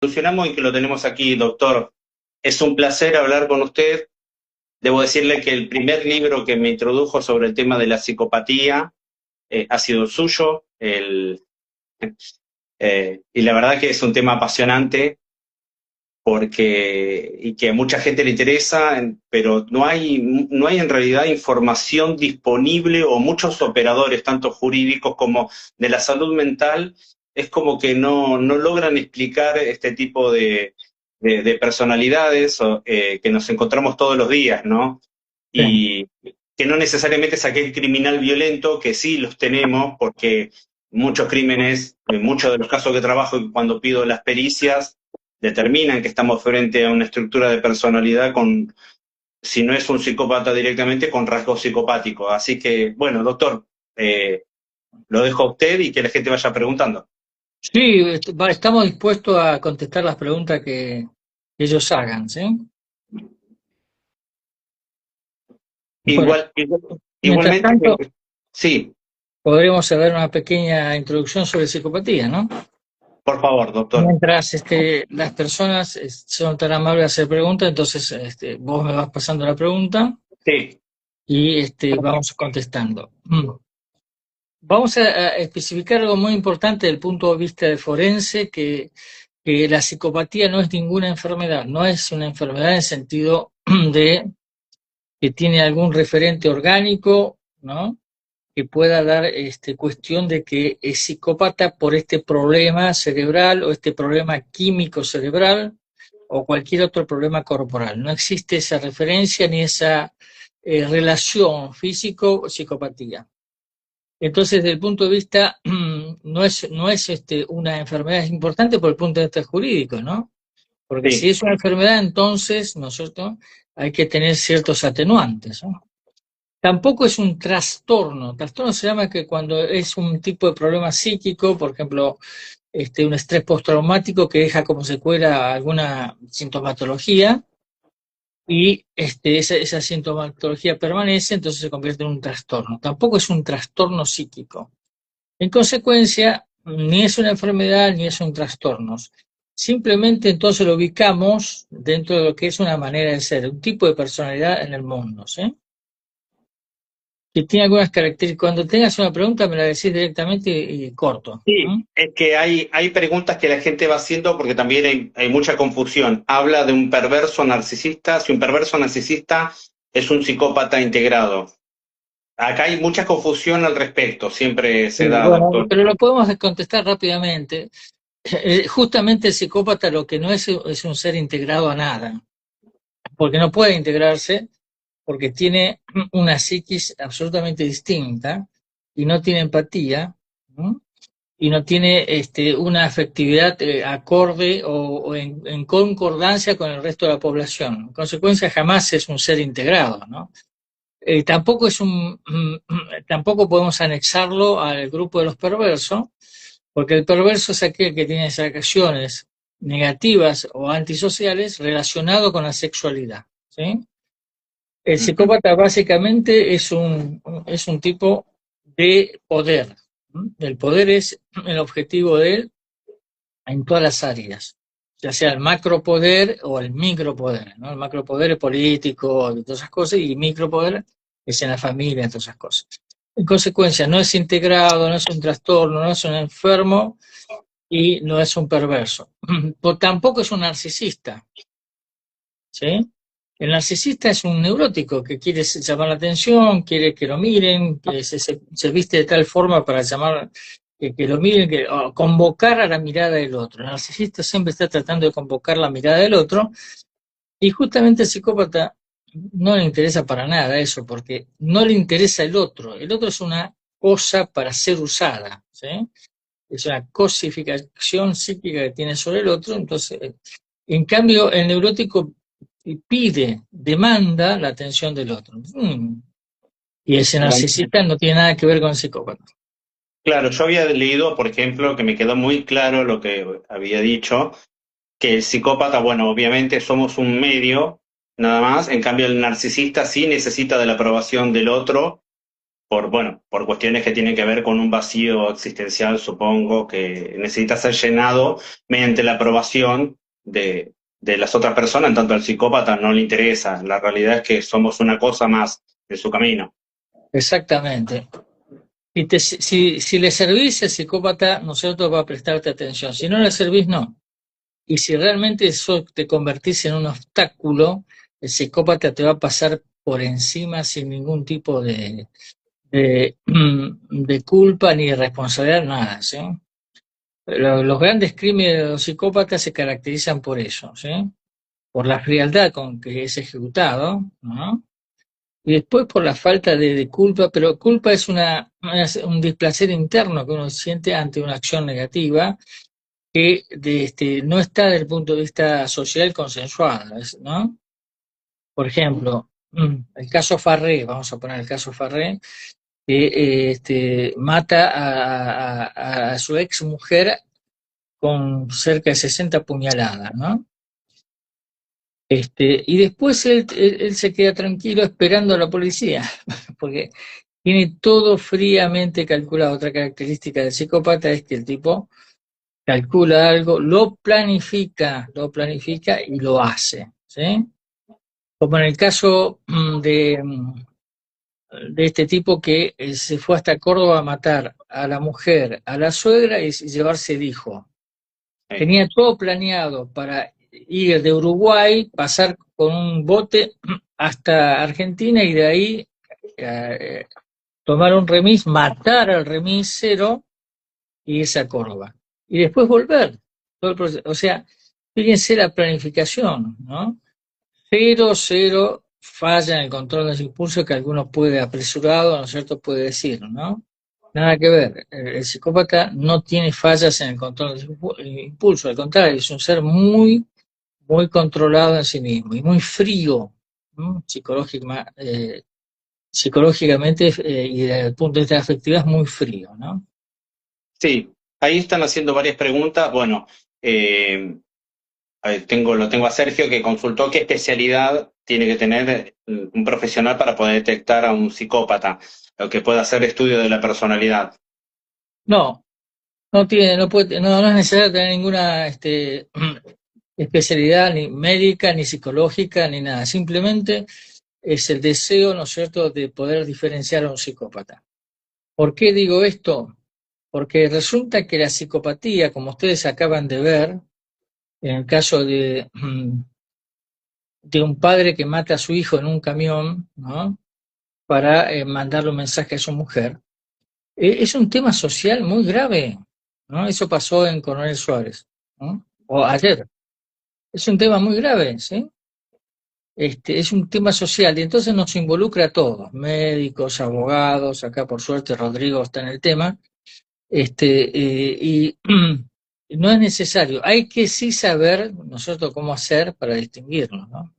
Solucionamos y que lo tenemos aquí, doctor. Es un placer hablar con usted. Debo decirle que el primer libro que me introdujo sobre el tema de la psicopatía ha sido el suyo. Y la verdad que es un tema apasionante y que a mucha gente le interesa, pero no hay en realidad información disponible o muchos operadores, tanto jurídicos como de la salud mental, es como que no logran explicar este tipo de personalidades que nos encontramos todos los días, ¿no? Sí. Y que no necesariamente es aquel criminal violento, que sí los tenemos, porque muchos crímenes, en muchos de los casos que trabajo y cuando pido las pericias, determinan que estamos frente a una estructura de personalidad con, si no es un psicópata directamente, con rasgos psicopáticos. Así que, bueno, doctor, lo dejo a usted y que la gente vaya preguntando. Sí, estamos dispuestos a contestar las preguntas que ellos hagan, ¿sí? Bueno, mientras Igualmente, tanto, sí, podremos dar una pequeña introducción sobre psicopatía, ¿no? por favor, doctor. Mientras las personas son tan amables de hacer preguntas, entonces vos me vas pasando la pregunta Sí, y vamos contestando. Vamos a especificar algo muy importante desde el punto de vista de forense, que la psicopatía no es ninguna enfermedad, no es una enfermedad en el sentido de que tiene algún referente orgánico, ¿no? Que pueda dar cuestión de que es psicópata por este problema cerebral o este problema químico cerebral o cualquier otro problema corporal. No existe esa referencia ni esa relación físico-psicopatía. Entonces, desde el punto de vista, no es una enfermedad, es importante por el punto de vista jurídico, ¿no? Porque si sí. es una enfermedad, entonces, ¿no es cierto?, hay que tener ciertos atenuantes, ¿no? Tampoco es un trastorno. Trastorno se llama que cuando es un tipo de problema psíquico, por ejemplo, un estrés postraumático que deja como secuela alguna sintomatología y esa sintomatología permanece, entonces se convierte en un trastorno. Tampoco es un trastorno psíquico. En consecuencia, ni es una enfermedad ni es un trastorno. Simplemente entonces lo ubicamos dentro de lo que es una manera de ser, un tipo de personalidad en el mundo, ¿sí? Que tiene algunas características. Cuando tengas una pregunta me la decís directamente y corto. Sí, ¿Mm? es que hay preguntas que la gente va haciendo porque también hay mucha confusión. Habla de un perverso narcisista, si un perverso narcisista es un psicópata integrado. Acá hay mucha confusión al respecto, siempre Sí, se da, bueno, doctor. pero lo podemos contestar rápidamente. Justamente el psicópata lo que no es un ser integrado a nada, porque no puede integrarse, porque tiene una psiquis absolutamente distinta y no tiene empatía, ¿no? Y no tiene una afectividad acorde o en concordancia con el resto de la población. En consecuencia, jamás es un ser integrado, ¿no? Tampoco tampoco podemos anexarlo al grupo de los perversos, porque el perverso es aquel que tiene esas acciones negativas o antisociales relacionado con la sexualidad, ¿sí? El Ujú. psicópata básicamente es un tipo de poder. El poder es el objetivo de él en todas las áreas, ya sea el macropoder o el micropoder, ¿no? El macropoder es político, de todas esas cosas, y el micropoder es en la familia, de todas esas cosas. En consecuencia, no es integrado, no es un trastorno, no es un enfermo y no es un perverso. Tampoco es un narcisista, ¿sí? El narcisista es un neurótico que quiere llamar la atención, quiere que lo miren, que se viste de tal forma para llamar, que lo miren, o convocar a la mirada del otro. El narcisista siempre está tratando de convocar la mirada del otro y justamente el psicópata no le interesa para nada eso, porque no le interesa el otro. El otro es una cosa para ser usada, ¿sí? Es una cosificación psíquica que tiene sobre el otro. Entonces, en cambio, el neurótico pide, demanda la atención del otro. Y ese narcisista no tiene nada que ver con el psicópata. Claro, yo había leído, por ejemplo, que me quedó muy claro lo que había dicho, que el psicópata, bueno, obviamente somos un medio, nada más, en cambio el narcisista sí necesita de la aprobación del otro bueno, por cuestiones que tienen que ver con un vacío existencial, supongo, que necesita ser llenado mediante la aprobación de las otras personas, en tanto al psicópata no le interesa. La realidad es que somos una cosa más de su camino. Exactamente. Si le servís, el psicópata, ¿no es cierto?, va a prestarte atención. Si no le servís, no. Y si realmente eso te convertís en un obstáculo, el psicópata te va a pasar por encima sin ningún tipo de culpa ni de responsabilidad, nada, ¿sí? Los grandes crímenes de los psicópatas se caracterizan por eso, ¿sí? Por la frialdad con que es ejecutado, ¿no? Y después por la falta de culpa, pero culpa es un displacer interno que uno siente ante una acción negativa que no está desde el punto de vista social consensuada, ¿no? Por ejemplo, el caso Farré, vamos a poner el caso Farré, que mata a su ex mujer con cerca de 60 puñaladas, ¿no? Y después él se queda tranquilo esperando a la policía, porque tiene todo fríamente calculado. Otra característica del psicópata es que el tipo calcula algo, lo planifica y lo hace, ¿sí? Como en el caso de este tipo que se fue hasta Córdoba a matar a la mujer, a la suegra y llevarse el hijo. Sí. Tenía todo planeado para ir de Uruguay, pasar con un bote hasta Argentina y de ahí eh, tomar un remis, matar al remisero y irse a Córdoba. Y después volver. Todo el proceso. O sea, fíjense la planificación, ¿no? Cero falla en el control de los impulsos que alguno puede apresurado, ¿no es cierto?, puede decir, ¿no? Nada que ver. El psicópata no tiene fallas en el control de los impulsos, al contrario, es un ser muy controlado en sí mismo y muy frío, ¿no? Psicológicamente y desde el punto de vista afectivo es muy frío, ¿no? Sí, ahí están haciendo varias preguntas. Bueno, lo tengo a Sergio que consultó qué especialidad tiene que tener un profesional para poder detectar a un psicópata, lo que puede hacer estudio de la personalidad. No, no es necesario tener ninguna especialidad ni médica, ni psicológica, ni nada. Simplemente es el deseo, ¿no es cierto?, de poder diferenciar a un psicópata. ¿Por qué digo esto? Porque resulta que la psicopatía, como ustedes acaban de ver, en el caso de un padre que mata a su hijo en un camión, ¿no?, para mandarle un mensaje a su mujer, es un tema social muy grave, ¿no? Eso pasó en Coronel Suárez, ¿no? O ayer. Es un tema muy grave, ¿sí? Es un tema social y entonces nos involucra a todos, médicos, abogados, acá por suerte Rodrigo está en el tema, y no es necesario, hay que sí saber nosotros cómo hacer para distinguirlo, ¿no?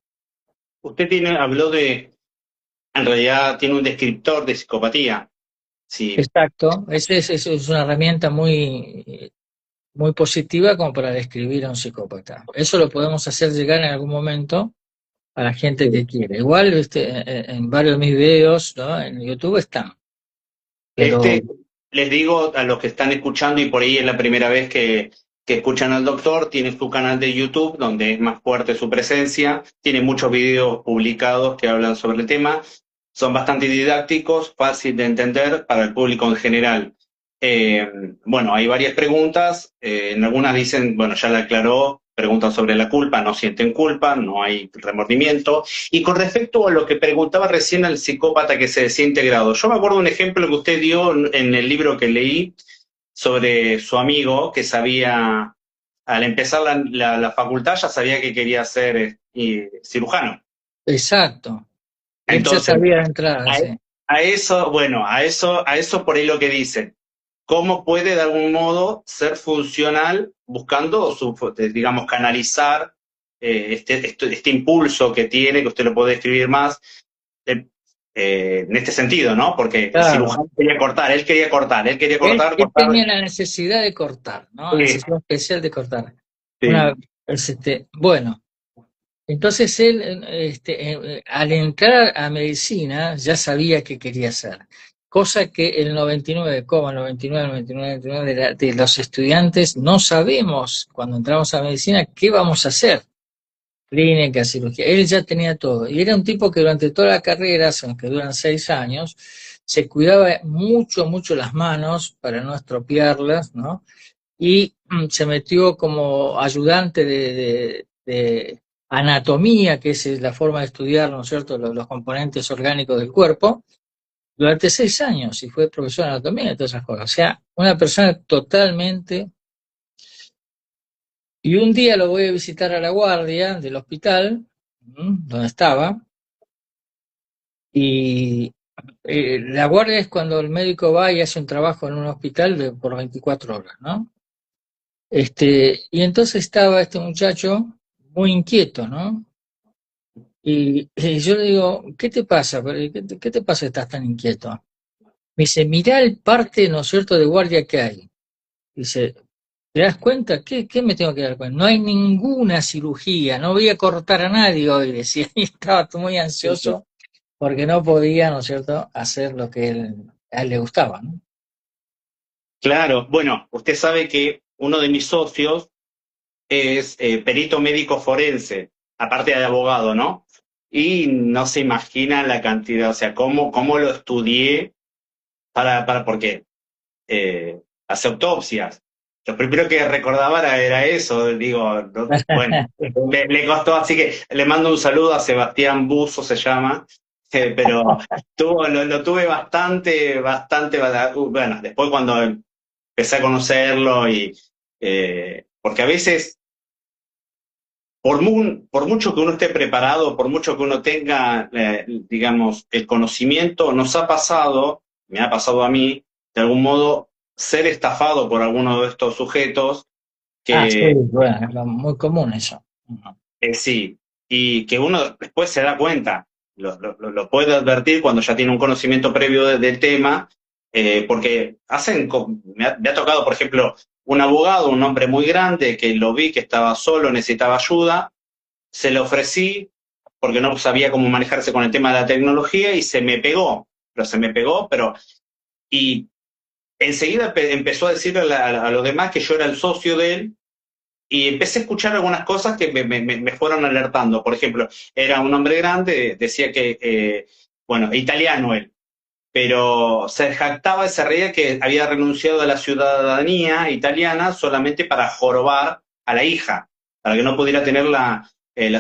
Usted habló en realidad tiene un descriptor de psicopatía. Sí, Exacto, es una herramienta muy positiva como para describir a un psicópata. Eso lo podemos hacer llegar en algún momento a la gente que quiere. Igual en varios de mis videos, ¿no?, en YouTube están, pero este, les digo a los que están escuchando y por ahí es la primera vez que escuchan al doctor, tiene su canal de YouTube donde es más fuerte su presencia, tiene muchos videos publicados que hablan sobre el tema, son bastante didácticos, fácil de entender para el público en general. Eh, bueno, hay varias preguntas, en algunas dicen, bueno, ya la aclaró, preguntan sobre la culpa, no sienten culpa, no hay remordimiento. Y con respecto a lo que preguntaba recién al psicópata que se decía integrado, yo me acuerdo un ejemplo que usted dio en el libro que leí sobre su amigo que sabía, al empezar la facultad ya sabía que quería ser cirujano. exacto. Él ya Entonces, sabía de entrada, a, sí. a eso, bueno, a eso por ahí lo que dicen. ¿Cómo puede de algún modo ser funcional buscando, digamos, canalizar este impulso que tiene, que usted lo puede describir más, eh, en este sentido, ¿no? Porque el Claro. cirujano quería cortar, él quería cortar, Él cortar. tenía la necesidad de cortar, ¿no? Sí, Necesidad especial de cortar. sí, Bueno, entonces él, al entrar a medicina, ya sabía qué quería hacer. cosa que el 99,9999 de los estudiantes no sabemos cuando entramos a medicina qué vamos a hacer. Clínica, cirugía, él ya tenía todo. Y era un tipo que durante toda la carrera, que duran 6 años, se cuidaba mucho, mucho las manos para no estropearlas, ¿no? Y se metió como ayudante de anatomía, que es la forma de estudiar, ¿no es cierto?, los componentes orgánicos del cuerpo, durante 6 años, y fue profesor de anatomía y todas esas cosas. O sea, una persona totalmente... Y un día lo voy a visitar a la guardia del hospital, donde estaba, y la guardia es cuando el médico va y hace un trabajo en un hospital por 24 horas, ¿no? Y entonces estaba este muchacho muy inquieto, ¿no? Y yo le digo, ¿qué te pasa? ¿Qué te pasa que estás tan inquieto? Me dice, mirá el parte, ¿no es cierto?, de guardia que hay. Dice, ¿te das cuenta? ¿Qué me tengo que dar cuenta? No hay ninguna cirugía, no voy a cortar a nadie hoy, decía, y estaba muy ansioso porque no podía, ¿no es cierto?, hacer lo que a él le gustaba, ¿no? Claro, bueno, usted sabe que uno de mis socios es perito médico forense, aparte de abogado, ¿no? Y no se imagina la cantidad, o sea, cómo lo estudié porque hace autopsias. Lo primero que recordaba era eso, digo, bueno, le costó, así que le mando un saludo a Sebastián Buzo, se llama, pero lo tuve bueno, después cuando empecé a conocerlo porque a veces por mucho que uno esté preparado, por mucho que uno tenga, digamos, el conocimiento, me ha pasado a mí, de algún modo, ser estafado por alguno de estos sujetos Ah, sí, que bueno, es muy común eso. sí, y que uno después se da cuenta, lo puede advertir cuando ya tiene un conocimiento previo del tema, porque me ha tocado, por ejemplo, un abogado, un hombre muy grande, que lo vi que estaba solo, necesitaba ayuda, se lo ofrecí porque no sabía cómo manejarse con el tema de la tecnología y pero y enseguida empezó a decirle a los demás que yo era el socio de él y empecé a escuchar algunas cosas que me fueron alertando. Por ejemplo, era un hombre grande, decía que, bueno, italiano él, pero se jactaba y se reía que había renunciado a la ciudadanía italiana solamente para jorobar a la hija, para que no pudiera tener la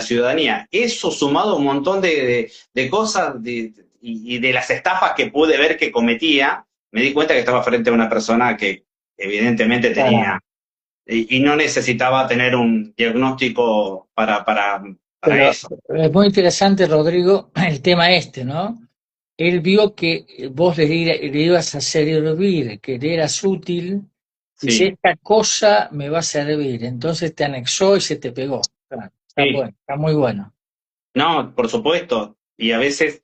ciudadanía. Eso sumado a un montón de cosas y de las estafas que pude ver que cometía, me di cuenta que estaba frente a una persona que evidentemente tenía, Claro. y no necesitaba tener un diagnóstico para Pero eso. es muy interesante, Rodrigo, el tema ¿no? Él vio que vos le ibas a servir, que le eras útil, dice, Sí, esta cosa me va a servir, entonces te anexó y se te pegó. Claro, está sí. bueno, está muy bueno. No, por supuesto. Y a veces,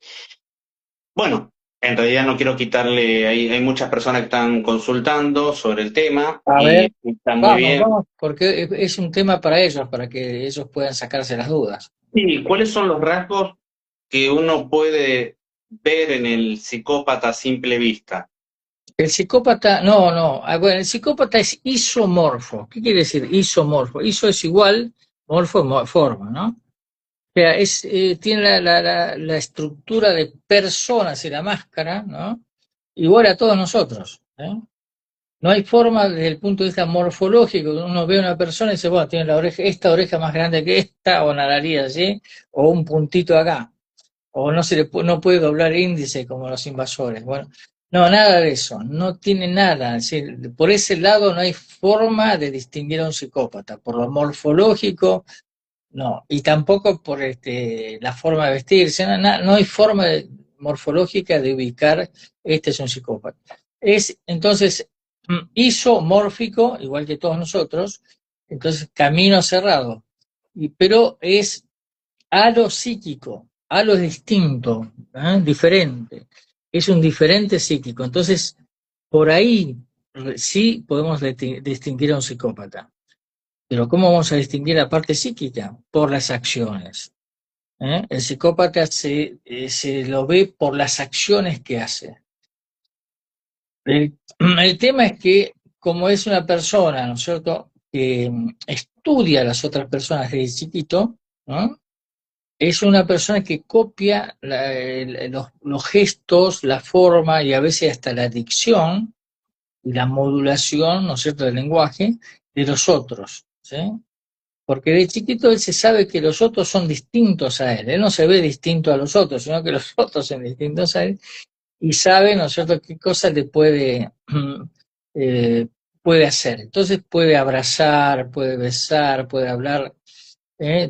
bueno, en realidad no quiero quitarle, hay muchas personas que están consultando sobre el tema A y ver, está muy vamos, bien. vamos, porque es un tema para ellos, para que ellos puedan sacarse las dudas. Sí, ¿cuáles son los rasgos que uno puede ver en el psicópata a simple vista? El psicópata, no, bueno, el psicópata es isomorfo. ¿Qué quiere decir isomorfo? Iso es igual, morfo es forma, ¿no? O sea, tiene la estructura de personas y la máscara, ¿no? Igual a todos nosotros, ¿eh? No hay forma desde el punto de vista morfológico, uno ve a una persona y dice, bueno, tiene esta oreja más grande que esta, o una nariz así, o un puntito acá, o no puede doblar índice como los invasores. Bueno, no, nada de eso, no tiene nada. Es decir, por ese lado no hay forma de distinguir a un psicópata, por lo morfológico, no, y tampoco por la forma de vestirse, no hay forma morfológica de ubicar este es un psicópata. Es entonces isomórfico, igual que todos nosotros, entonces camino cerrado, pero es a lo psíquico, a lo distinto, diferente. Es un diferente psíquico. Entonces, por ahí sí podemos distinguir a un psicópata. Pero ¿cómo vamos a distinguir la parte psíquica? Por las acciones. ¿Eh? El psicópata se lo ve por las acciones que hace. El tema es que, como es una persona, ¿no es cierto?, que estudia a las otras personas desde chiquito, ¿no? Es una persona que copia los gestos, la forma y a veces hasta la dicción y la modulación, ¿no es cierto?, del lenguaje de los otros, ¿sí? Porque de chiquito él se sabe que los otros son distintos a él. Él no se ve distinto a los otros, sino que los otros son distintos a él y sabe, ¿no es cierto?, qué cosa le eh, puede hacer. Entonces puede abrazar, puede besar, puede hablar,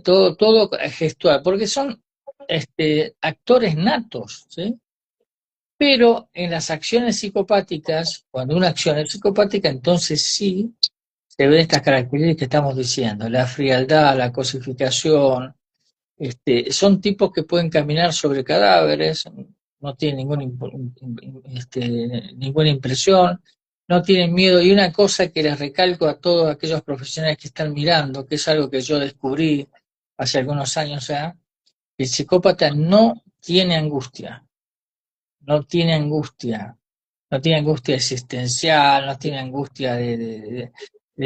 todo gestual, porque son actores natos, ¿sí? Pero en las acciones psicopáticas, cuando una acción es psicopática, entonces sí se ven estas características que estamos diciendo, la frialdad, la cosificación, son tipos que pueden caminar sobre cadáveres, no tienen ninguna impresión, no tienen miedo. Y una cosa que les recalco a todos aquellos profesionales que están mirando, que es algo que yo descubrí hace algunos años ya, el psicópata no tiene angustia, no tiene angustia, no tiene angustia existencial, no tiene angustia de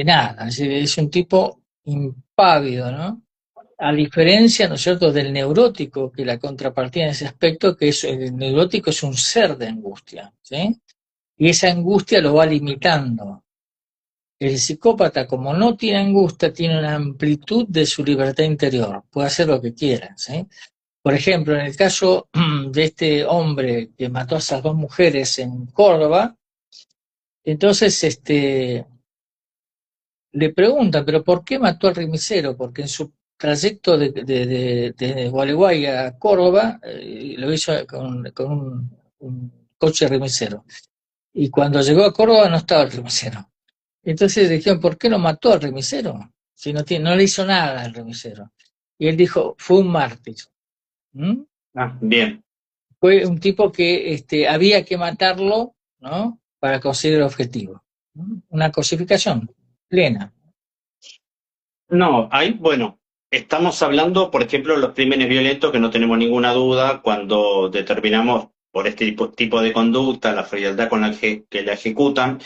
nada. Es un tipo impávido, ¿no? A diferencia, ¿no es cierto?, del neurótico, que la contrapartida en ese aspecto, que es el neurótico es un ser de angustia, ¿sí? Y esa angustia lo va limitando. El psicópata, como no tiene angustia, tiene una amplitud de su libertad interior, puede hacer lo que quiera, ¿sí? Por ejemplo, en el caso de este hombre que mató a esas dos mujeres en Córdoba, entonces le preguntan, ¿pero por qué mató al remisero? Porque en su trayecto de Gualeguay a Córdoba lo hizo con un coche remisero. Y cuando llegó a Córdoba no estaba el remisero. Entonces le dijeron, ¿por qué no mató al remisero? Si no le hizo nada al remisero. Y él dijo, fue un mártir. ¿Mm? Ah, bien. Fue un tipo que había que matarlo, ¿no?, para conseguir el objetivo. ¿Mm? Una cosificación plena. No, ahí, bueno, estamos hablando, por ejemplo, de los crímenes violentos que no tenemos ninguna duda cuando determinamos por este tipo de conducta, la frialdad con que la ejecutan.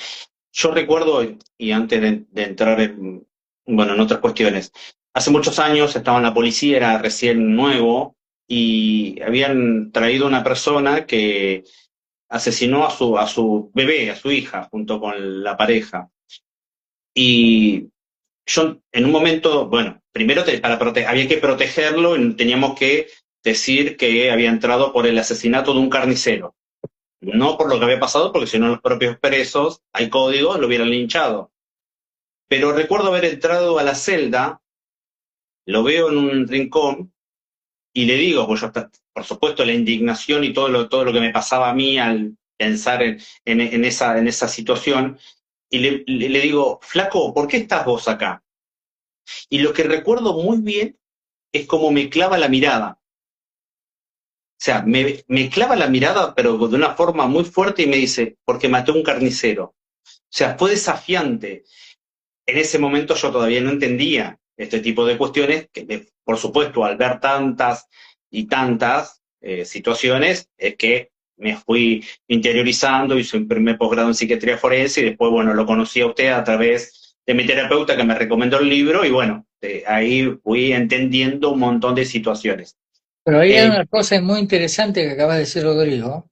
Yo recuerdo, y antes de entrar bueno, en otras cuestiones, hace muchos años estaba en la policía, era recién nuevo, y habían traído una persona que asesinó a su bebé, a su hija, junto con la pareja. Y yo en un momento, bueno, primero había que protegerlo y teníamos que decir que había entrado por el asesinato de un carnicero, no por lo que había pasado, porque si no los propios presos, hay códigos, lo hubieran linchado. Pero recuerdo haber entrado a la celda, lo veo en un rincón y le digo, pues yo, por supuesto, la indignación y todo lo que me pasaba a mí al pensar en esa situación, y le digo, flaco, ¿por qué estás vos acá? Y lo que recuerdo muy bien es cómo me clava la mirada. O sea, me clava la mirada, pero de una forma muy fuerte y me dice, porque maté a un carnicero. O sea, fue desafiante. En ese momento yo todavía no entendía este tipo de cuestiones, que por supuesto al ver tantas y tantas situaciones, es que me fui interiorizando, hice un primer posgrado en psiquiatría forense y después, bueno, lo conocí a usted a través de mi terapeuta que me recomendó el libro y bueno, ahí fui entendiendo un montón de situaciones. Pero ahí hay Eh, una cosa muy interesante que acaba de decir Rodrigo,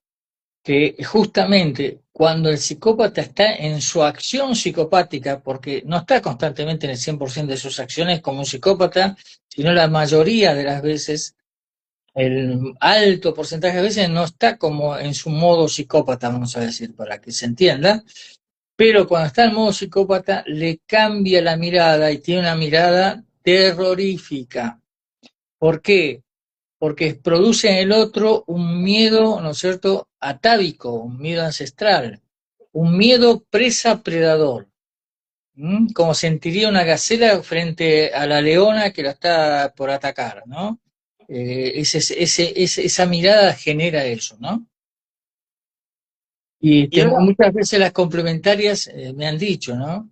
que justamente cuando el psicópata está en su acción psicopática, porque no está constantemente en el 100% de sus acciones como un psicópata, sino la mayoría de las veces, el alto porcentaje de veces no está como en su modo psicópata, vamos a decir, para que se entienda, pero cuando está en modo psicópata le cambia la mirada y tiene una mirada terrorífica. ¿Por qué? Porque produce en el otro un miedo, ¿no es cierto?, atávico, un miedo ancestral, un miedo presa-predador, como sentiría una gacela frente a la leona que la está por atacar, ¿no? Esa mirada genera eso, ¿no? Y y ahora, muchas veces las complementarias me han dicho, ¿no?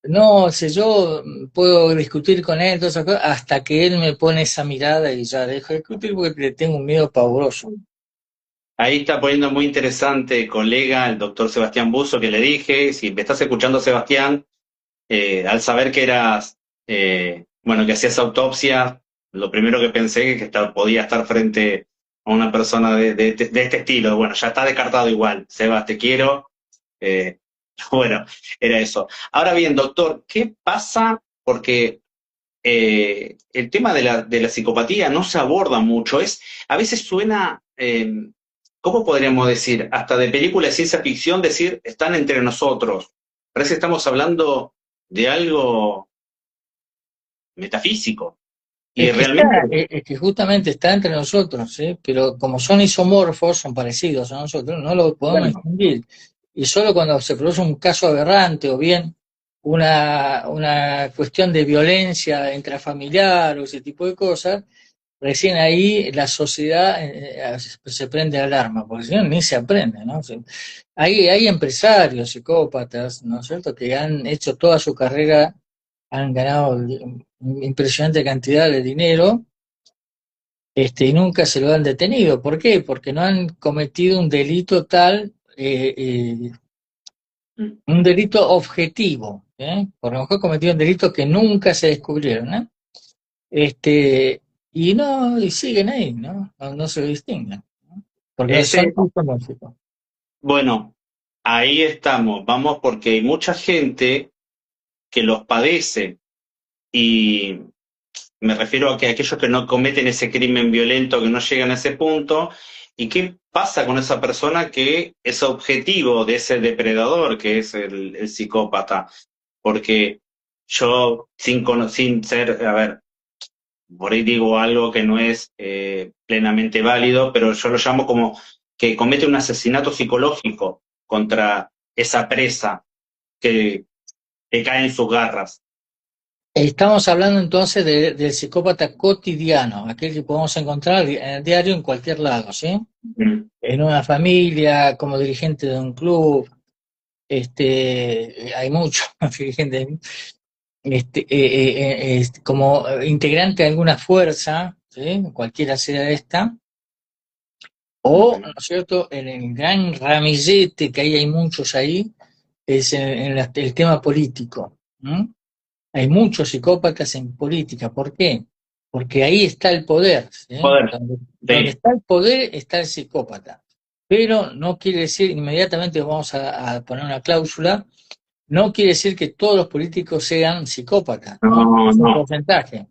No, sé, yo puedo discutir con él, todas esas cosas, hasta que él me pone esa mirada y ya dejo de discutir porque le tengo un miedo pavoroso. ahí está poniendo muy interesante, colega, el doctor Sebastián Buzo, que le dije, si me estás escuchando, Sebastián, al saber que eras, bueno, que hacías autopsia, lo primero que pensé es que podía estar frente a una persona de este estilo. Bueno, ya está descartado igual. Sebas, te quiero. Eh, bueno, era eso. Ahora bien, doctor, ¿qué pasa? Porque el tema de la psicopatía no se aborda mucho. A veces suena, ¿cómo podríamos decir? Hasta de película de ciencia ficción, decir, están entre nosotros. Parece que estamos hablando de algo metafísico. Y Es que está, realmente, es que justamente está entre nosotros, ¿sí? Pero como son isomorfos, son parecidos a nosotros, no lo podemos bueno, distinguir. Y solo cuando se produce un caso aberrante o bien una cuestión de violencia intrafamiliar o ese tipo de cosas, recién ahí la sociedad se prende alarma, porque si no ni se aprende, ¿no? O sea, hay empresarios, psicópatas, ¿no es cierto?, que han hecho toda su carrera, han ganado impresionante cantidad de dinero, y nunca se lo han detenido. ¿Por qué? Porque no han cometido un delito tal, un delito objetivo, ¿eh? Por lo mejor cometieron delitos que nunca se descubrieron, ¿eh? Este, y no, y siguen ahí, ¿no? No se lo distinguen, ¿no? Porque son ese, isomórficos. bueno, ahí estamos. Vamos porque hay mucha gente que los padece y me refiero a que aquellos que no cometen ese crimen violento, que no llegan a ese punto, ¿y qué pasa con esa persona que es objetivo de ese depredador, que es el psicópata? Porque yo, sin ser, a ver, por ahí digo algo que no es plenamente válido, pero yo lo llamo como que comete un asesinato psicológico contra esa presa que, que cae en sus garras. Estamos hablando entonces del psicópata cotidiano, aquel que podemos encontrar en el diario en cualquier lado, ¿sí? Mm. En una familia, como dirigente de un club, hay muchos dirigentes, como integrante de alguna fuerza, ¿sí? Cualquiera sea esta, o, ¿no Ujú. es cierto?, en el gran ramillete que hay muchos ahí, es en el tema político. ¿No? Hay muchos psicópatas en política. ¿Por qué? Porque ahí está el poder, ¿sí? Joder, Donde sí. está el poder está el psicópata. Pero no quiere decir, inmediatamente vamos a poner una cláusula, no quiere decir que todos los políticos sean psicópatas, ¿no? No, Es un no. porcentaje.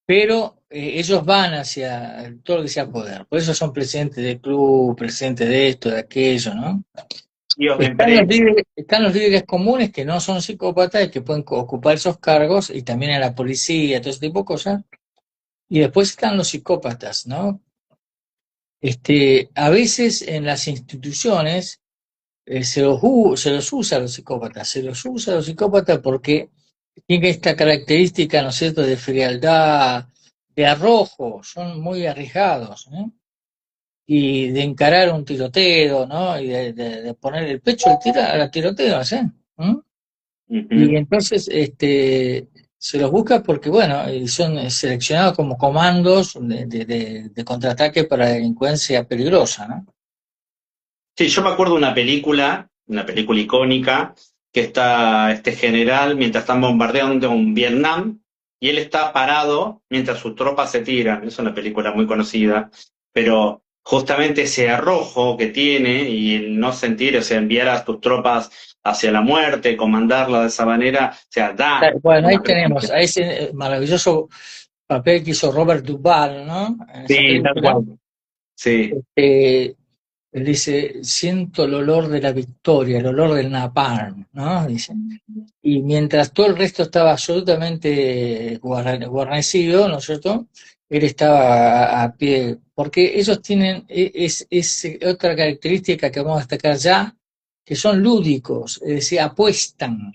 Pero ellos van hacia todo lo que sea poder. Por eso son presidentes de club, presidentes de esto, de aquello, ¿no? Tíos de empresa. Están los líderes comunes que no son psicópatas y que pueden ocupar esos cargos, y también en la policía, todo ese tipo de cosas. Y después están los psicópatas, ¿no? A veces en las instituciones se los usa a los psicópatas, se los usa a los psicópatas porque tienen esta característica, ¿no es cierto?, de frialdad, de arrojo, son muy arriesgados, ¿no? Y de encarar un tiroteo, ¿no? Y de poner el pecho a la tiroteo, ¿sí? ¿No? Y Ujú. entonces se los busca porque, bueno, son seleccionados como comandos de contraataque para delincuencia peligrosa, ¿no? Sí, yo me acuerdo de una película icónica, que está este general mientras están bombardeando un Vietnam y él está parado mientras sus tropas se tiran. Es una película muy conocida, pero justamente ese arrojo que tiene y el no sentir, o sea, enviar a tus tropas hacia la muerte, comandarla de esa manera, o sea, da Bueno, ahí una tenemos presencia. a ese maravilloso papel que hizo Robert Duvall, ¿no? En esa Sí, tal película. cual. Sí. Él dice, siento el olor de la victoria, el olor del napalm, ¿no? Dice. Y mientras todo el resto estaba absolutamente guarnecido, ¿no es cierto? Él estaba a pie, porque ellos tienen, es otra característica que vamos a destacar ya, que son lúdicos, es decir, apuestan.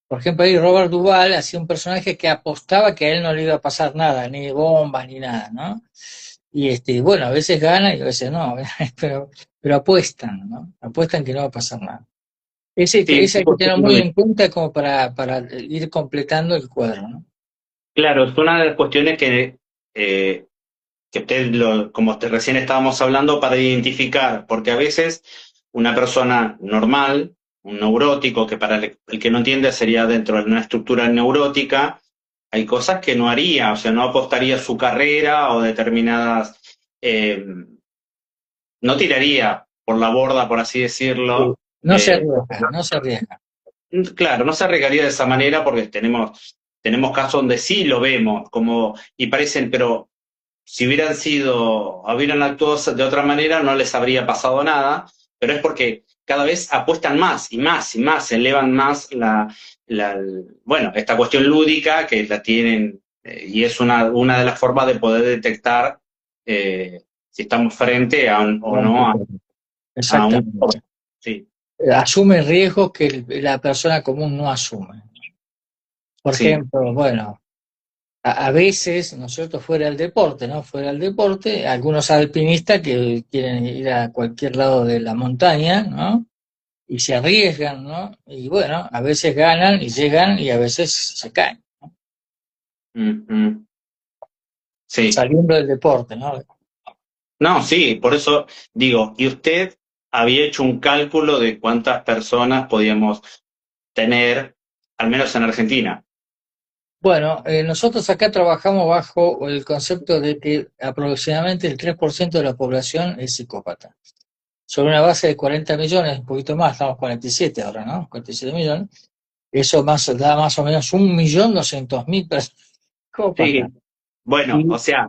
Por ejemplo, ahí Robert Duvall hacía un personaje que apostaba que a él no le iba a pasar nada, ni bombas, ni nada, ¿no? Y bueno, a veces gana y a veces no, pero apuestan, ¿no? Apuestan que no va a pasar nada. Sí, Ese hay que tener muy en cuenta como para ir completando el cuadro, ¿no? claro, es una de las cuestiones que que usted, como recién estábamos hablando, para identificar, porque a veces una persona normal, un neurótico, que para el que no entiende sería dentro de una estructura neurótica, hay cosas que no haría, o sea, no apostaría su carrera o determinadas, no tiraría por la borda, por así decirlo. No se arriesga, no se arriesga. Claro, no se arriesgaría de esa manera porque tenemos casos donde sí lo vemos, como, y parecen, pero si hubieran actuado de otra manera, no les habría pasado nada, pero es porque cada vez apuestan más y más y más, elevan más bueno, esta cuestión lúdica que la tienen, y es una de las formas de poder detectar si estamos frente a o no a un... Exactamente. Sí, Asume riesgos que la persona común no asume. Por sí. ejemplo, bueno, a veces, ¿no es cierto?, fuera del deporte, ¿no? Fuera del deporte, algunos alpinistas que quieren ir a cualquier lado de la montaña, ¿no? Y se arriesgan, ¿no? Y bueno, a veces ganan y llegan y a veces se caen, Mm, sí. saliendo del deporte, ¿no? No, sí, por eso digo, ¿y usted había hecho un cálculo de cuántas personas podíamos tener, al menos en Argentina? Bueno, nosotros acá trabajamos bajo el concepto de que aproximadamente el 3% de la población es psicópata. Sobre una base de 40 millones, un poquito más, estamos 47 ahora, ¿no? 47 millones. Eso da más o menos 1.200.000 personas psicópatas. Sí. Bueno, o Y, sea,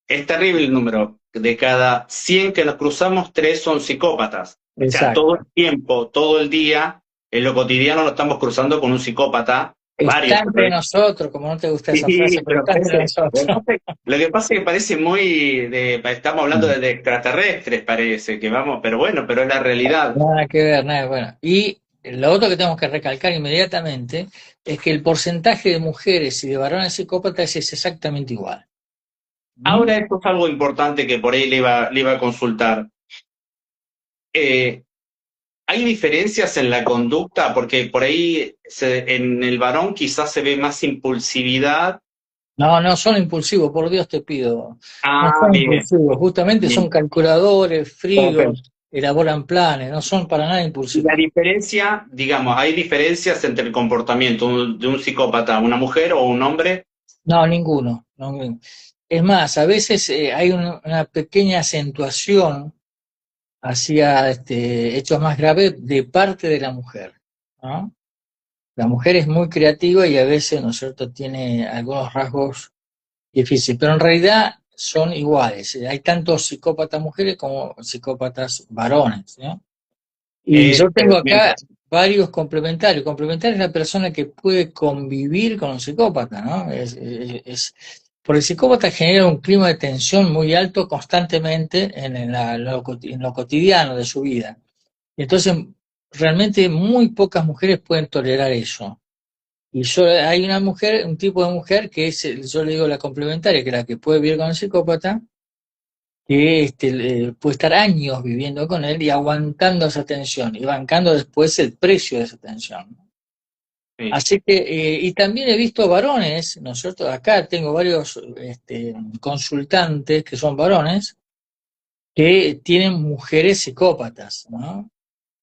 es terrible el número. De cada 100 que nos cruzamos, 3 son psicópatas. O sea, todo el exacto. tiempo, todo el día, en lo cotidiano nos estamos cruzando con un psicópata, Está varios. entre nosotros, como no te gusta esa frase, Sí, pero pero está entre parece, nosotros. lo que pasa es que parece muy estamos hablando de extraterrestres, parece que vamos, pero bueno, pero es la realidad. Nada que ver, nada, bueno. Y lo otro que tenemos que recalcar inmediatamente es que el porcentaje de mujeres y de varones psicópatas es exactamente igual. ¿Mm? Ahora esto es algo importante que por ahí le iba a consultar. Eh, ¿Hay diferencias en la conducta? Porque por ahí en el varón quizás se ve más impulsividad. No, no son impulsivos, por Dios te pido. No Ah, son bien, impulsivos, justamente son bien. calculadores, Ok. fríos, elaboran planes, no son para nada Y la impulsivos. diferencia, digamos, ¿hay diferencias entre el comportamiento de un psicópata, una mujer o un hombre? No, ninguno. No. Es más, a veces hay una pequeña acentuación hacia hechos más graves de parte de la mujer, ¿no? La mujer es muy creativa y a veces, ¿no es cierto?, tiene algunos rasgos difíciles, pero en realidad son iguales. Hay tanto psicópatas mujeres como psicópatas varones, ¿no? Y yo tengo acá varios complementarios. Complementario es la persona que puede convivir con un psicópata, ¿no? Porque el psicópata genera un clima de tensión muy alto constantemente en lo cotidiano de su vida. Entonces, realmente muy pocas mujeres pueden tolerar eso. Y hay una mujer, un tipo de mujer que es, yo le digo la complementaria, que es la que puede vivir con el psicópata, que puede estar años viviendo con él y aguantando esa tensión y bancando después el precio de esa tensión. Sí. Así que, y también he visto varones, ¿no es cierto? Acá tengo varios consultantes que son varones que tienen mujeres psicópatas, ¿no?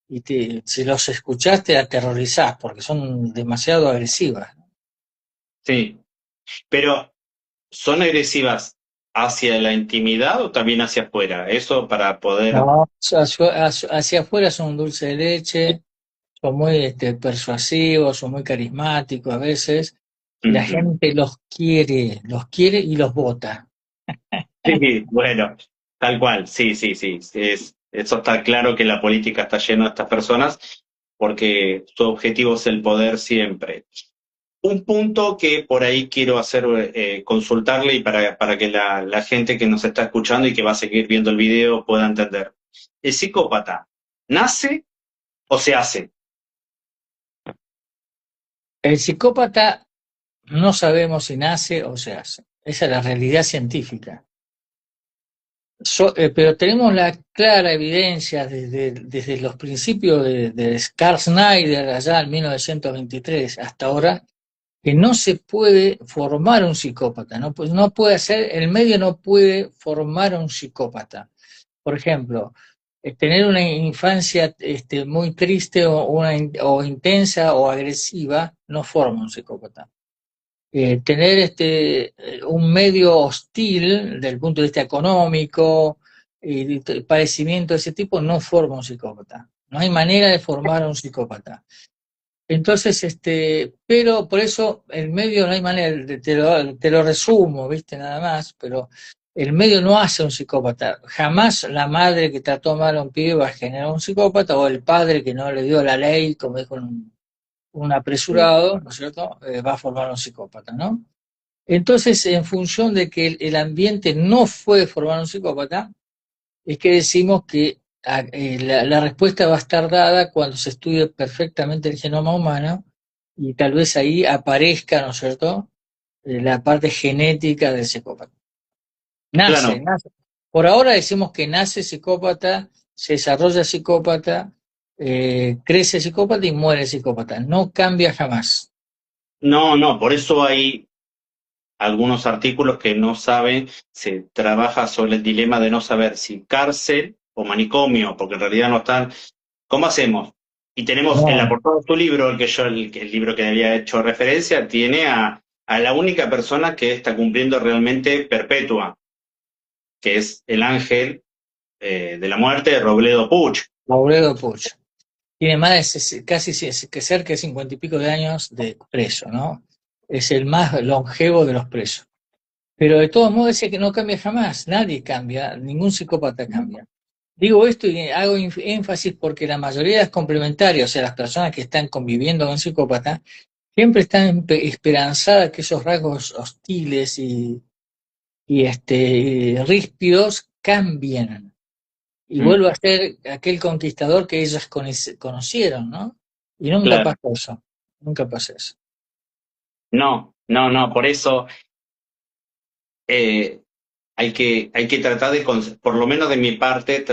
Y si los escuchás te aterrorizás porque son demasiado agresivas. Sí, pero ¿son agresivas hacia la intimidad o también hacia afuera? Eso para poder... No, hacia afuera son un dulce de leche, son muy persuasivos, son muy carismáticos a veces, y la Ujú. gente los quiere y los vota. Sí, bueno, tal cual, sí, sí, sí. Eso está claro que la política está llena de estas personas porque su objetivo es el poder siempre. Un punto que por ahí quiero hacer, consultarle y para que la gente que nos está escuchando y que va a seguir viendo el video pueda entender. ¿El psicópata nace o se hace? El psicópata no sabemos si nace o se hace. Esa es la realidad científica. Pero tenemos la clara evidencia desde los principios de Carl Snyder, allá en 1923, hasta ahora, que no se puede formar un psicópata, ¿no? Pues no puede hacer, el medio no puede formar un psicópata. Por ejemplo, tener una infancia muy triste o intensa o agresiva no forma un psicópata. Tener un medio hostil desde el punto de vista económico y de padecimiento de ese tipo no forma un psicópata. No hay manera de formar a un psicópata. Entonces, pero por eso el medio no hay manera, te lo resumo, ¿viste? Nada más, pero el medio no hace un psicópata. Jamás la madre que trató mal a un pibe va a generar un psicópata, o el padre que no le dio la ley, como dijo un apresurado, ¿no es cierto? Va a formar un psicópata, ¿no? Entonces, en función de que el ambiente no fue formar un psicópata, es que decimos que la respuesta va a estar dada cuando se estudie perfectamente el genoma humano y tal vez ahí aparezca, ¿no es cierto?, la parte genética del psicópata. Nace, Claro, nace. Por ahora decimos que nace psicópata, se desarrolla psicópata, crece psicópata y muere psicópata. No cambia jamás. no, no, por eso hay algunos artículos que no saben, se trabaja sobre el dilema de no saber si cárcel o manicomio, porque en realidad no están. ¿Cómo hacemos? Y tenemos en la No, portada de tu libro, el libro que había hecho referencia, tiene a la única persona que está cumpliendo realmente perpetua, que es el ángel de la muerte de Robledo Puch. Lauredo Puch. Tiene más de casi que cerca de 50 y pico de años de preso, ¿no? Es el más longevo de los presos. Pero de todos modos dice que no cambia jamás, nadie cambia, ningún psicópata cambia. Digo esto y hago énfasis porque la mayoría de las complementarias, o sea, las personas que están conviviendo con psicópatas, siempre están esperanzadas que esos rasgos hostiles y ríspidos cambien y Mm, vuelva a ser aquel conquistador que ellas conocieron, ¿no? Y nunca claro. pasa eso, nunca pasa eso. No, no, no, por eso eh, hay que tratar de, por lo menos de mi parte,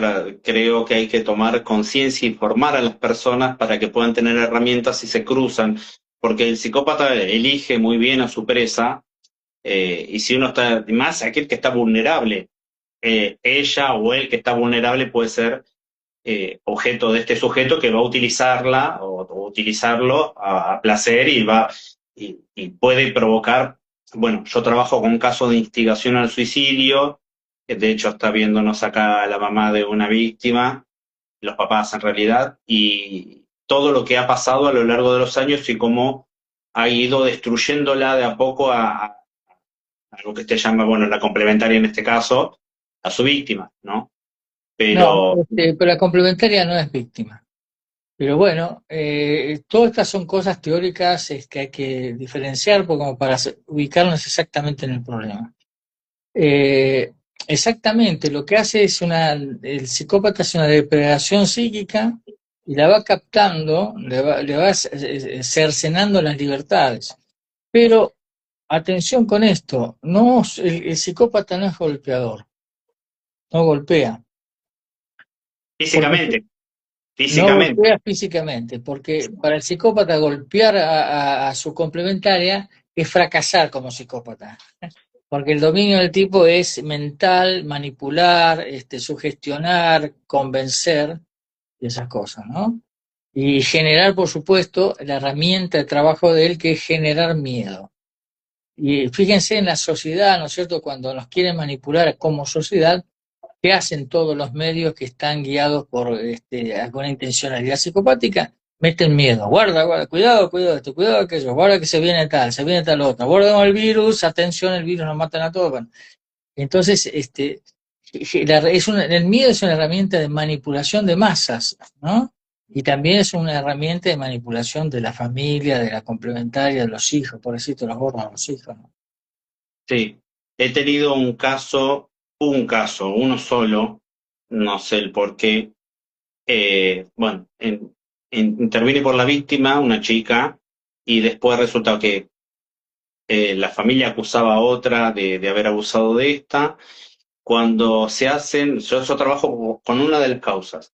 creo que hay que tomar conciencia y formar a las personas para que puedan tener herramientas si se cruzan, porque el psicópata elige muy bien a su presa, y si uno está, más aquel que está vulnerable, ella o él que está vulnerable puede ser objeto de este sujeto que va a utilizarla o utilizarlo a placer y puede provocar, bueno, yo trabajo con casos de instigación al suicidio, que de hecho está viéndonos acá la mamá de una víctima, los papás en realidad, y todo lo que ha pasado a lo largo de los años y cómo ha ido destruyéndola de a poco a algo que se llama, bueno, la complementaria en este caso, a su víctima, ¿no? No, Pero pero la complementaria no es víctima. Pero bueno, todas estas son cosas teóricas que hay que diferenciar como para ubicarnos exactamente en el problema. Eh, exactamente, lo que hace es el psicópata hace una depredación psíquica y la va captando, le va cercenando las libertades. Pero atención con esto, no, el psicópata no es golpeador, no golpea, porque físicamente, no físicamente. golpea físicamente, porque para el psicópata golpear a su complementaria es fracasar como psicópata, porque el dominio del tipo es mental, manipular, sugestionar, convencer y esas cosas, ¿no? Y generar, por supuesto, la herramienta de trabajo de él que es generar miedo. Y fíjense en la sociedad, ¿no es cierto?, cuando nos quieren manipular como sociedad, ¿qué hacen todos los medios que están guiados por alguna intencionalidad psicopática? Meten miedo, guarda, guarda, cuidado, cuidado esto, cuidado aquello, guarda que se viene tal otro, guarda el virus, atención, el virus nos matan a todos. Bueno, entonces, el miedo es una herramienta de manipulación de masas, ¿no? Y también es una herramienta de manipulación de la familia, de la complementaria, de los hijos, por decirte los gordos a los hijos, ¿no? Sí, he tenido un caso, uno solo, no sé el por qué. Bueno, intervine por la víctima, una chica, y después resulta que la familia acusaba a otra de haber abusado de esta. Cuando se hacen, yo trabajo con una de las causas.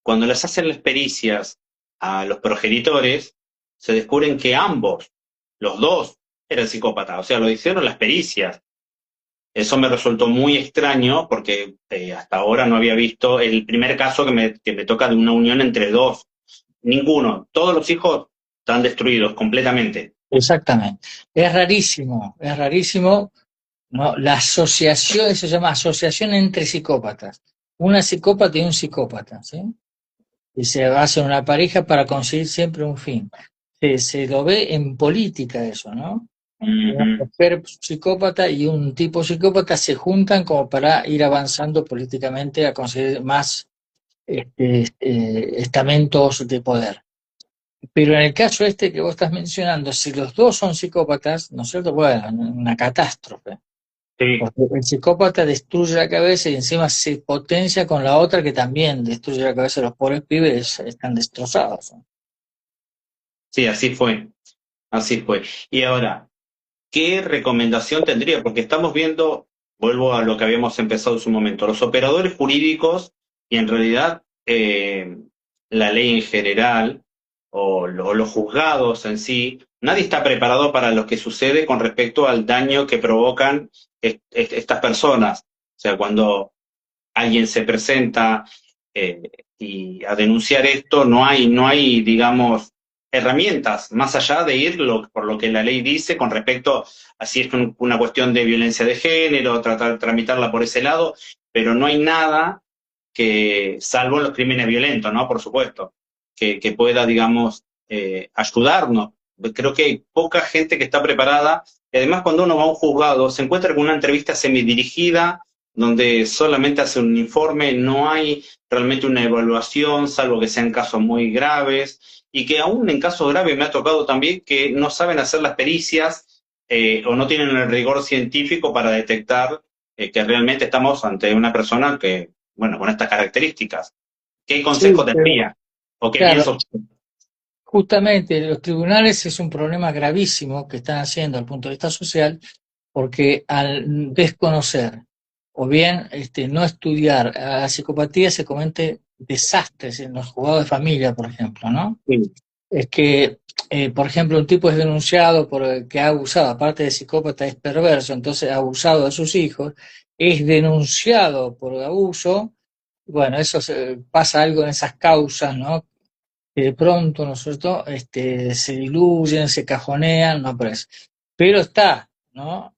Cuando les hacen las pericias a los progenitores, se descubren que ambos los dos eran psicópatas, o sea, lo hicieron las pericias. Eso me resultó muy extraño porque hasta ahora no había visto el primer caso que me toca de una unión entre dos. Ninguno. Todos los hijos están destruidos completamente. Exactamente. Es rarísimo, ¿no? La asociación, eso se llama asociación entre psicópatas. Una psicópata y un psicópata, ¿sí? Y se hace una pareja para conseguir siempre un fin. Se lo ve en política eso, ¿no? Una Ujú. mujer psicópata y un tipo psicópata se juntan como para ir avanzando políticamente a conseguir más estamentos de poder. Pero en el caso este que vos estás mencionando, si los dos son psicópatas, ¿no es cierto? Bueno, una catástrofe. Sí, Porque el psicópata destruye la cabeza y encima se potencia con la otra que también destruye la cabeza. Los pobres pibes están destrozados, ¿no? sí, así fue. Así fue. Y ahora, ¿qué recomendación tendría? Porque estamos viendo, vuelvo a lo que habíamos empezado en su momento, los operadores jurídicos y en realidad la ley en general o los juzgados en sí, nadie está preparado para lo que sucede con respecto al daño que provocan estas personas. O sea, cuando alguien se presenta y a denunciar esto, no hay, digamos, herramientas más allá de ir por lo que la ley dice con respecto a si es una cuestión de violencia de género, tratar de tramitarla por ese lado, pero no hay nada que, salvo los crímenes violentos, ¿no? Por supuesto, que pueda, digamos, ayudarnos. Creo que hay poca gente que está preparada y además cuando uno va a un juzgado se encuentra con una entrevista semidirigida donde solamente hace un informe, no hay realmente una evaluación, salvo que sean casos muy graves, y que aún en casos graves me ha tocado también que no saben hacer las pericias o no tienen el rigor científico para detectar que realmente estamos ante una persona que, bueno, con estas características. ¿Qué Sí, consejo pero tendría? ¿O qué claro, piensa usted? justamente los tribunales es un problema gravísimo que están haciendo desde el punto de vista social, porque al desconocer o bien no estudiar a la psicopatía se cometen desastres en los juzgados de familia, por ejemplo, ¿no? Sí. Es que, por ejemplo, un tipo es denunciado por que ha abusado, aparte de psicópata, es perverso, entonces ha abusado de sus hijos, es denunciado por abuso, bueno, pasa algo en esas causas, ¿no? Que de pronto, ¿no es cierto?, se diluyen, se cajonean, no, pero está, ¿no?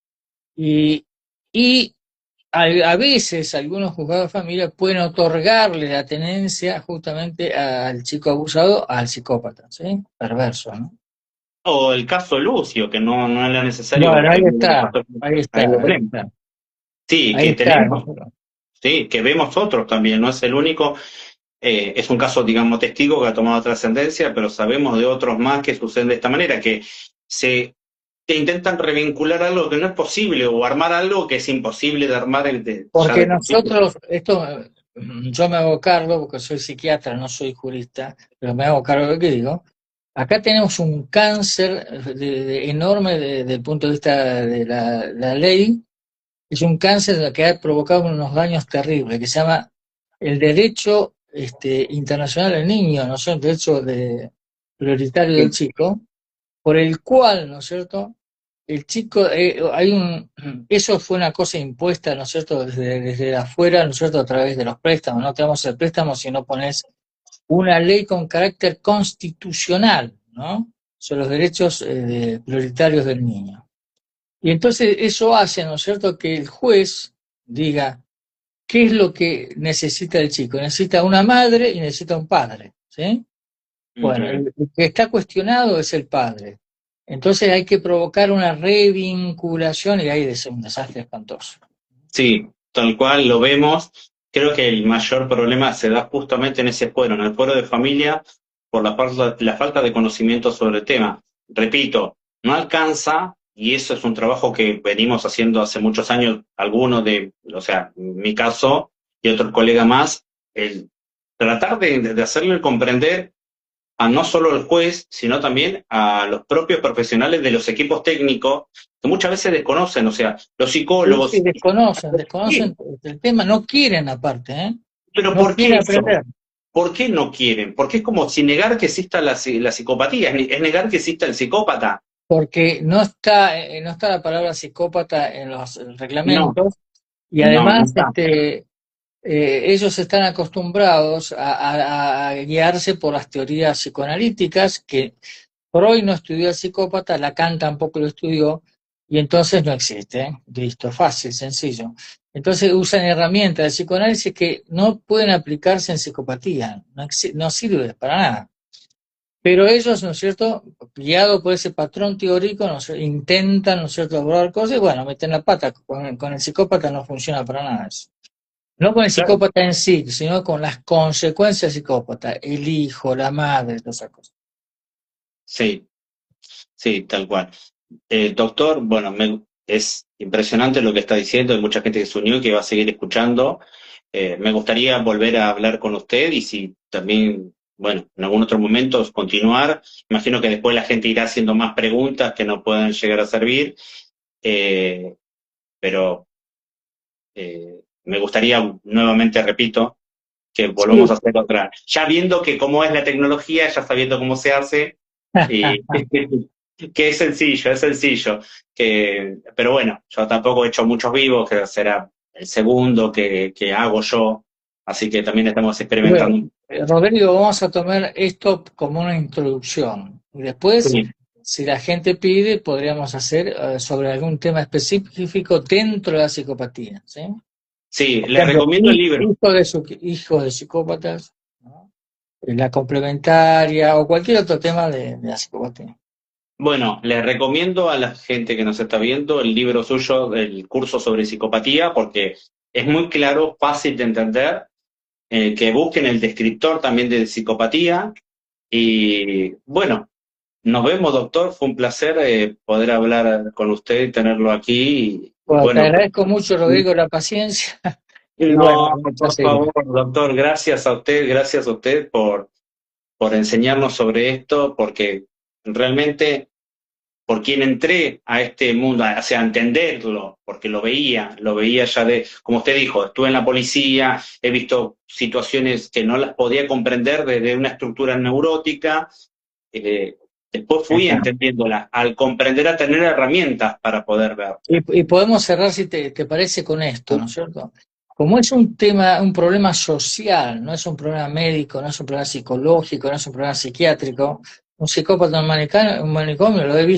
Y, y a veces algunos juzgados de familia pueden otorgarle la tenencia justamente al chico abusado al psicópata, ¿sí? Perverso, ¿no? O el caso Lucio, que no era necesario Bueno, que ahí le está, pasó. ahí Ahí está, lo ahí tenemos. está, Sí, ahí que está, ¿no? tenemos, sí, que vemos otros también, no es el único. Es un caso, digamos, testigo que ha tomado trascendencia, pero sabemos de otros más que suceden de esta manera, se que intentan revincular algo que no es posible o armar algo que es imposible de armar ya Porque de por sí. nosotros, yo me hago cargo, porque soy psiquiatra, no soy jurista, pero me hago cargo de lo que digo. Acá tenemos un cáncer enorme desde el punto de vista de la ley. Es un cáncer que ha provocado unos daños terribles, que se llama el derecho internacional del niño, ¿no es cierto? El derecho prioritario del chico, por el cual, ¿no es cierto? El chico, eso fue una cosa impuesta, ¿no es cierto?, desde afuera, ¿no es cierto?, a través de los préstamos. No te vamos a hacer préstamos si no pones una ley con carácter constitucional, ¿no? Sobre los derechos prioritarios del niño. Y entonces eso hace, ¿no es cierto?, que el juez diga qué es lo que necesita el chico. Necesita una madre y necesita un padre, ¿sí? Bueno, Ujú. el que está cuestionado es el padre. Entonces hay que provocar una revinculación y ahí es un desastre espantoso. Sí, tal cual lo vemos. Creo que el mayor problema se da justamente en ese fuero, en el fuero de familia, por la falta de conocimiento sobre el tema. Repito, no alcanza, y eso es un trabajo que venimos haciendo hace muchos años, algunos o sea, mi caso y otros colegas más, el tratar de hacerle comprender a no solo al juez, sino también a los propios profesionales de los equipos técnicos, que muchas veces desconocen, o sea, los Sí, sí, psicólogos. desconocen Sí, el tema, no quieren aparte, ¿eh? pero No ¿por qué quieren eso? aprender. ¿Por qué no quieren? Porque es como si negar que exista la psicopatía, es negar que exista el psicópata. porque no está la palabra psicópata en los No, reglamentos, y no además está. ellos están acostumbrados a guiarse por las teorías psicoanalíticas, que Freud no estudió al psicópata, Lacan tampoco lo estudió, y entonces no existe, ¿eh? Listo, fácil, sencillo. Entonces usan herramientas de psicoanálisis que no pueden aplicarse en psicopatía, no sirve para nada. Pero ellos, ¿no es cierto?, guiados por ese patrón teórico, intentan, ¿no es cierto?, lograr cosas y bueno, meten la pata. Con el psicópata no funciona para nada eso. No con el Claro. psicópata en sí, sino con las consecuencias del psicópata, el hijo, la madre, todas esas cosas. Sí, sí, tal cual. Doctor, bueno, es impresionante lo que está diciendo, hay mucha gente que se unió y que va a seguir escuchando. Me gustaría volver a hablar con usted y si también, bueno, en algún otro momento continuar. Imagino que después la gente irá haciendo más preguntas que nos puedan llegar a servir, eh, pero me gustaría nuevamente, repito, que volvamos Sí. a hacer otra. Ya viendo que cómo es la tecnología, ya sabiendo cómo se hace, y que es sencillo. Pero bueno, yo tampoco he hecho muchos vivos, que será el segundo que hago yo, así que también estamos Bueno, experimentando. Rodrigo, vamos a tomar esto como una introducción. Y después, Sí, si la gente pide, podríamos hacer sobre algún tema específico dentro de la psicopatía, ¿sí? sí, Por les ejemplo, recomiendo el libro. hijos de psicópatas, ¿no? La complementaria o cualquier otro tema de la psicopatía. Bueno, les recomiendo a la gente que nos está viendo el libro suyo, el curso sobre psicopatía, porque es muy claro, fácil de entender, que busquen el descriptor también de psicopatía. Y bueno, nos vemos, doctor. Fue un placer poder hablar con usted y tenerlo aquí. Y Bueno, te bueno, agradezco mucho, Rodrigo, la paciencia. Y bueno, no, vamos a por seguir. favor, doctor, gracias a usted por enseñarnos sobre esto, porque realmente por quien entré a este mundo, o sea, a entenderlo, porque lo veía ya como usted dijo, estuve en la policía, he visto situaciones que no las podía comprender desde una estructura neurótica, eh, después fui entendiéndola, al comprender a tener herramientas para poder ver. Y podemos cerrar, si te parece, con esto, ¿no es cierto? Como es un tema, un problema social, no es un problema médico, no es un problema psicológico, no es un problema psiquiátrico, un psicópata en un manicomio lo he visto.